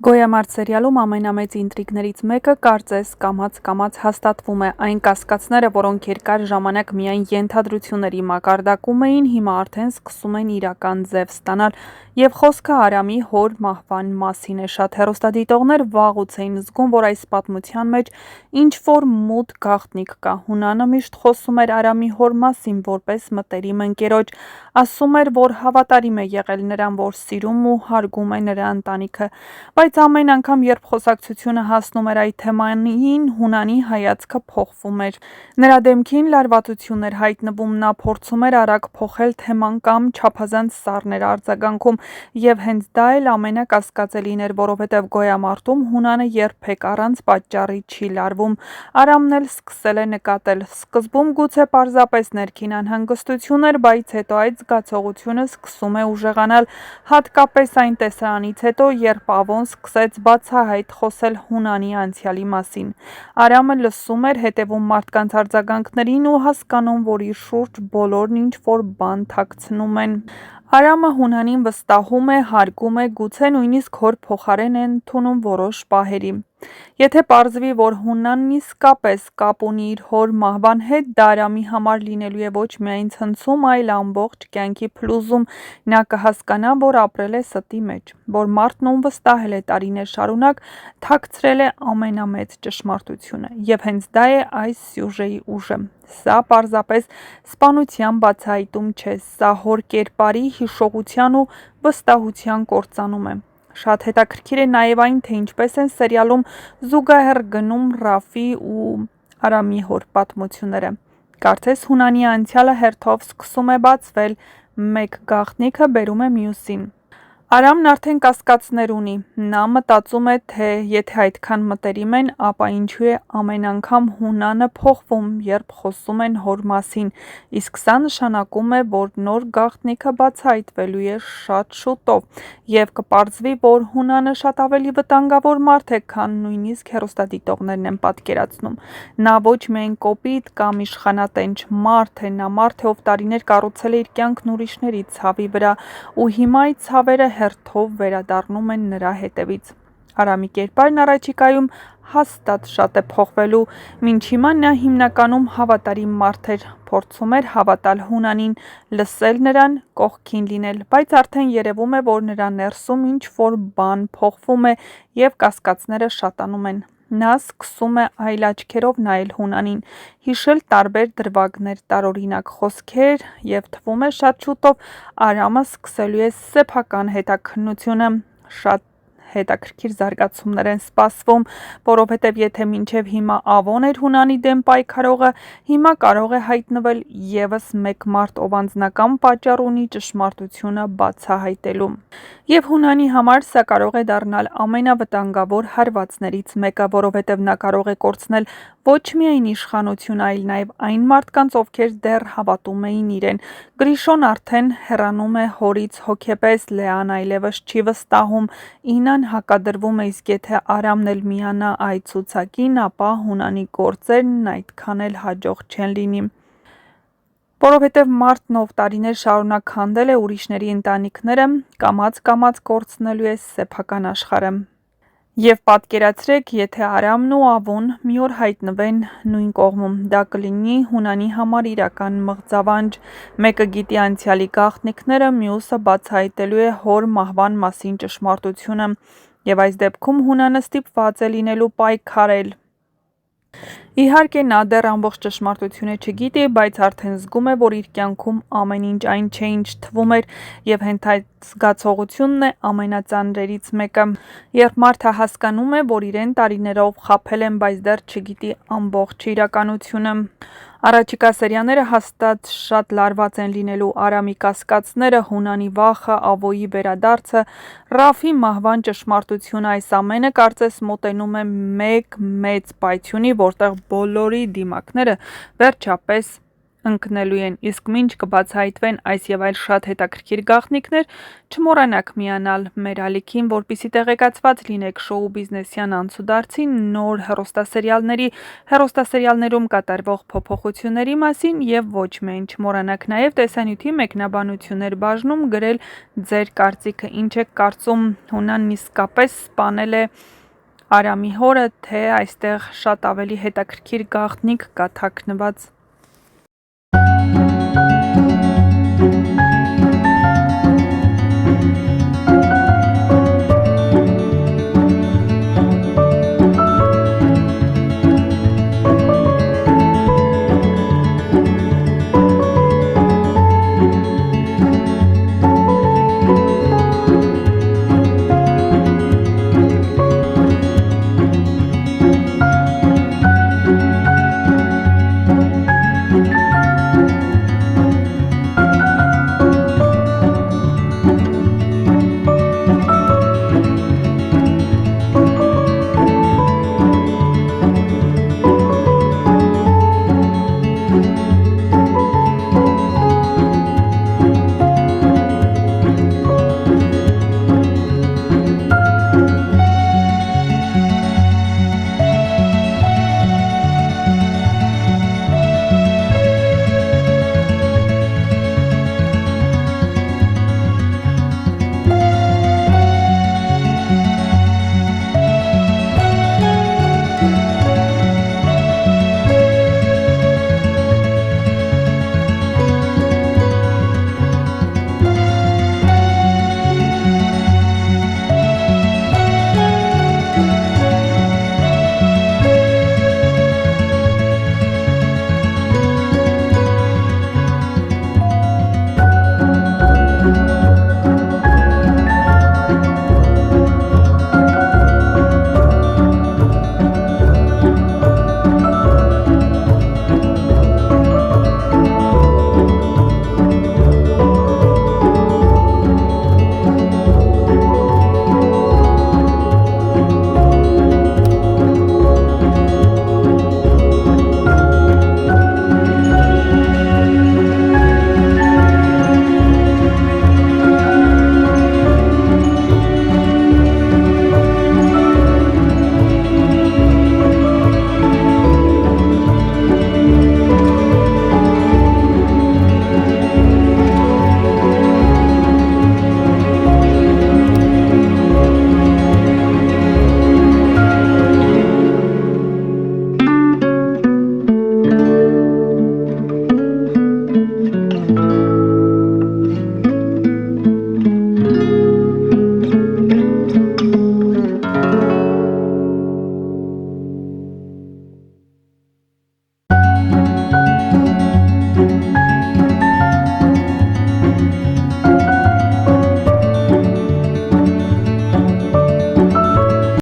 Գոյամարտ սերիալում ամենամեծ ինտրիգներից մեկը կարծես կամաց-կամաց հաստատվում է։ Այն կասկածները, որոնք երկար ժամանակ միայն ենթադրությունների մակարդակում էին, հիմա արդեն սկսում են իրական ձև ստանալ, եւ խոսքը Արամի հոր մահվան մասին է։ Շատ հեռուստադիտողներ վաղուց էին զգում, որ այս պատմության մեջ ինչ-որ մութ գաղտնիք կա։ Հունանը միշտ խոսում էր Արամի հոր մասին որպես մտերիմ ընկերոջ, ասում էր, որ հավատարիմ է եղել նրան, որ սիրում ու հարգում է նրա ընտանիքը, բայց ամեն անգամ, երբ խոսակցությունը հասնում էր այդ թեմանին, Հունանի հայացքը փոխվում էր։ Նրա դեմքին լարվածություն էր հայտնվում, նա փորձում էր արագ փոխել թեման կամ չափազանց սառն էր արձագանքում, եւ հենց դա էլ ամենակասկածելին էր, որովհետեւ գոյամարտում Հունանը երբեք առանց պատճառի չի լարվում։ Արամն էլ սկսել է նկատել։ Սկզբում գուցե պարզապես ներքին անհանգստություն էր, բայց հետո այդ զգացողությունը սկսում է ուժեղանալ, հատկապես այն տեսարանից հետո, երբ Ավոն սկսեց բացահայտ խոսել Հունանի անցյալի մասին։ Արամը լսում էր, հետևում մարդկանց արձագանքներին ու հասկանում, որ իր շուրջ բոլորն ինչ-որ բան թաքցնում են։ Արամը Հունանին վստահում է, հարգում է, գուցե նույնիսկ հոր փոխարեն է ընդունում որոշ պահերի։ Եթե պարզվի, որ Հունանն իսկապես կապ ունի իր հոր մահվան հետ, դա Արամի համար լինելու է ոչ միայն ցնցում, այլ ամբողջ կյանքի փլուզում։ Նա կհասկանա, որ ապրել է ստի մեջ, որ մարդն, ում վստահել է տարիներ շարունակ, թաքցրել է ամենամեծ ճշմարտությունը։ Եվ հենց դա է այս սյուժեի ուժը։ Սա պարզապես սպանության բացահայտում չէ, սա հոր կերպարի, հիշողության ու վստահության կործանում է։ Շատ հետաքրքիր է նաև այն, թե ինչպես են սերիալում զուգահեռ գնում Ռաֆի ու Արամի հոր պատմությունները։ Կարծես Հունանի անցյալը հերթով սկսում է բացվել, մեկ գաղտնիքը բերում է մյուսին։ Արամն արդեն կասկածներ ունի։ Նա մտածում է, թե եթե այդքան մտերիմ են, ապա ինչու է ամեն անգամ Հունանը փոխվում, երբ խոսում են հոր մասին, իսկ սա նշանակում է, որ նոր գաղտնիքը բացահայտվելու է շատ շուտով, եւ կպարզվի, որ Հունանը շատ ավելի վտանգավոր մարդ է, քան նույնիսկ հեռուստադիտողներն են պատկերացնում։ Նա ոչ միայն կոպիտ կամ իշխանատենչ մարդ է, նա մարդ է, ով տարիներ կառուցել է իր կյանքն ուրիշների ցավի վրա, ու հիմա այդ ցավերը հերթով վերադառնում են նրա հետևից։ Արամի կերպարն առաջիկայում հաստատ շատ է փոխվելու։ Մինչ հիմա նա հիմնականում հավատարիմ մարդ էր, փորձում էր հավատալ Հունանին, լսել նրան, կողքին լինել, բայց արդեն երևում է, որ նրա ներսում ինչ-որ բան փոխվում է եւ կասկածները շատանում են։ Նա սկսում է այլ աչքերով նայել Հունանին, հիշել տարբեր դրվագներ, տարօրինակ խոսքեր, եւ թվում է շատ շուտով Արամը սկսելու է սեփական հետաքննությունը։ Շատ հետաքրքիր զարգացումներ են սպասվում, որովհետև եթե մինչև հիմա Ավոն էր Հունանի դեմ պայքարողը, հիմա կարող է հայտնվել եւս մեկ մարդ, ով անձնական պատճառ ունի ճշմարտությունը բացահայտելու։ Եվ Հունանի համար սա կարող է դառնալ ամենավտանգավոր հարվածներից մեկը, որովհետև նա կարող է կորցնել ոչ միայն իշխանությունը, այլ նաև այն մարդկանց, ովքեր դեռ հավատում էին իրեն։ Գրիշոն արդեն հեռանում է հորից հոգեպես, Լեան այլևս չի վստահում, Ինան հակադրվում է, իսկ եթե Արամն էլ միանա այդ ցուցակին, ապա Հունանի գործերն այդքան էլ հաջող չեն լինի։ Որովհետև մարդն, ով տարիներ շարունակ քանդել է ուրիշների ընտանիքները, կամաց-կամաց կորցնելու է սեփական աշխարհը։ Եվ պատկերացրեք, եթե Արամն ու Ավոն մի օր հայտնվեն նույն կողմում, դա կլինի Հունանի համար իրական մղձավանջ։ Մեկը գիտի անցյալի գաղտնիքները, մյուսը բացահայտելու է հոր մահվան մասին ճշմարտությունը, եւ այս դեպքում Հունանը ստիպված է լինելու պայքարել։ Իհարկե, նա դեռ ամբողջ ճշմարտությունը չգիտի, բայց արդեն զգում է, որ իր կյանքում ամեն ինչ այն չէ, ինչ թվում էր, եւ հենց այդ զգացողությունն է ամենածանրերից մեկը։ Երբ մարդը հասկանում է, որ իրեն տարիներով խաբել են, բայց դեռ չգիտի ամբողջ իրականությունը։ Առաջիկա սերիաները հաստատ շատ լարված են լինելու։ Արամի կասկածները, Հունանի վախը, Ավոյի վերադարձը, Ռաֆի մահվան ճշմարտությունը, այս ամենը կարծես մոտենում է մեկ մեծ պայթյունի, որտեղ բոլորի դիմակները վերջապես ընկնելու են, իսկ մինչ կբացահայտվեն այս եւ այլ շատ հետաքրքիր գաղտնիքներ, չմոռանաք միանալ մեր ալիքին, որպեսզի տեղեկացված լինեք շոու բիզնեսյան անցուդարձի, նոր հեռուստասերիալներում կատարվող փոփոխությունների մասին եւ ոչ միայն չմոռանաք նաեւ տեսանյութի մեկնաբանություններ բաժնում գրել ձեր կարծիքը, ինչ եք կարծում, Հունանն իսկապես սպանել է Արամի հորը, թե այստեղ շատ ավելի հետաքրքիր գաղտնիք կա թաքնված։